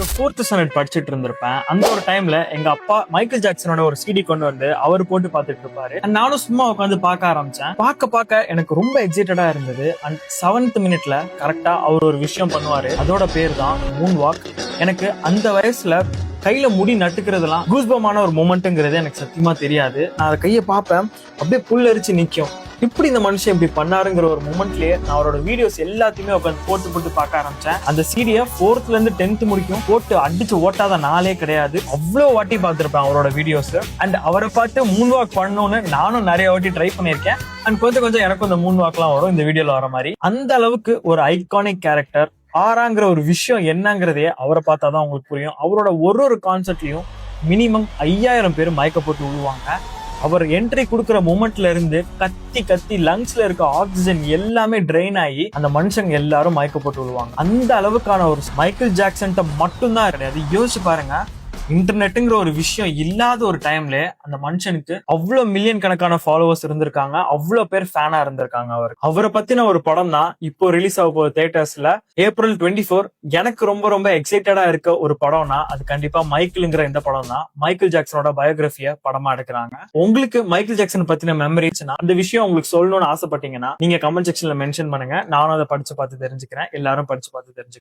ஒரு 4th standard படிச்சுட்டு இருந்திருப்பேன். அந்த ஒரு டைம்ல எங்க அப்பா மைக்கேல் ஜாக்சனோட ஒரு சிடி கொண்டு வந்து அவர் போட்டு பார்த்துட்டு இருப்பாரு. நானும் சும்மா உட்காந்து பார்க்க ஆரம்பிச்சேன். பார்க்க எனக்கு ரொம்ப எக்ஸைட்டடா இருந்தது. அண்ட் 7th மினிட்ல கரெக்டா அவர் ஒரு விஷயம் பண்ணுவாரு. அதோட பேர் தான் மூன் வாக். எனக்கு அந்த வயசுல கையில முடி நட்டுக்கிறதுலாம் கூஸ்பமான ஒரு மொமெண்ட்ங்கிறது எனக்கு சத்தியமா தெரியாது. நான் அதை கையை பார்ப்பேன், அப்படியே புல்லரிச்சு நிக்கும். இப்படி இந்த மனுஷன் இப்படி பண்ணாருங்கிற ஒரு மொமெண்ட்லயே நான் அவரோட வீடியோஸ் எல்லாத்தையுமே உட்காந்து போட்டு பார்க்க ஆரம்பிச்சேன். அந்த சீடியை 4th இருந்து 10th முடிக்கும் போட்டு அடிச்சு ஓட்டாத நாளே கிடையாது. அவ்வளவு வாட்டி பார்த்திருப்பேன் அவரோட வீடியோஸ். அண்ட் அவரை பார்த்து மூன் வாக் பண்ணணும்னு நானும் நிறைய வாட்டி ட்ரை பண்ணியிருக்கேன். அண்ட் கொஞ்சம் எனக்கும் இந்த மூன் வாக்லாம் வரும் இந்த வீடியோல வர மாதிரி. அந்த அளவுக்கு ஒரு ஐகானிக் கேரக்டர். ஆறாங்கிற ஒரு விஷயம் என்னங்கிறதே அவரை பார்த்தாதான் உங்களுக்கு புரியும். அவரோட ஒரு கான்செர்ட்லயும் மினிமம் 5000 பேர் மயக்க போட்டு விழுவாங்க. அவர் என்ட்ரி கொடுக்குற மூமெண்ட்ல இருந்து கத்தி லங்ஸ்ல இருக்க ஆக்சிஜன் எல்லாமே ட்ரெயின் ஆகி அந்த மனுஷங்க எல்லாரும் மயக்க போட்டு விழுவாங்க. அந்த அளவுக்கான ஒரு மைக்கேல் ஜாக்சன் மட்டும்தான் கிடையாது. யோசிச்சு பாருங்க, இன்டர்நெட்டுங்கிற ஒரு விஷயம் இல்லாத ஒரு டைம்ல அந்த மனுஷனுக்கு அவ்வளவு மில்லியன் கணக்கான ஃபாலோவர்ஸ் இருந்திருக்காங்க. அவ்வளவு பேர் ஃபேனா இருந்திருக்காங்க. அவரை பத்தின ஒரு படம் தான் இப்போ ரிலீஸ் ஆக போகுது தியேட்டர்ஸ்ல April 24. எனக்கு ரொம்ப எக்ஸைட்டடா இருக்க ஒரு படம்னா அது கண்டிப்பா மைக்கேல்ங்கிற இந்த படம் தான். மைக்கேல் ஜாக்சனோட பயோகிராஃபிய படமா எடுக்கிறாங்க. உங்களுக்கு மைக்கேல் ஜாக்சன் பத்தின மெமரிஸ்னா அந்த விஷயம் உங்களுக்கு சொல்லணும்னு ஆசைப்பட்டீங்கன்னா நீங்க கமெண்ட் செக்ஷன்ல மென்ஷன் பண்ணுங்க. நானும் அதை படிச்சு பார்த்து தெரிஞ்சுக்கிறேன். எல்லாரும் படிச்சு பார்த்து தெரிஞ்சுக்கிறேன்.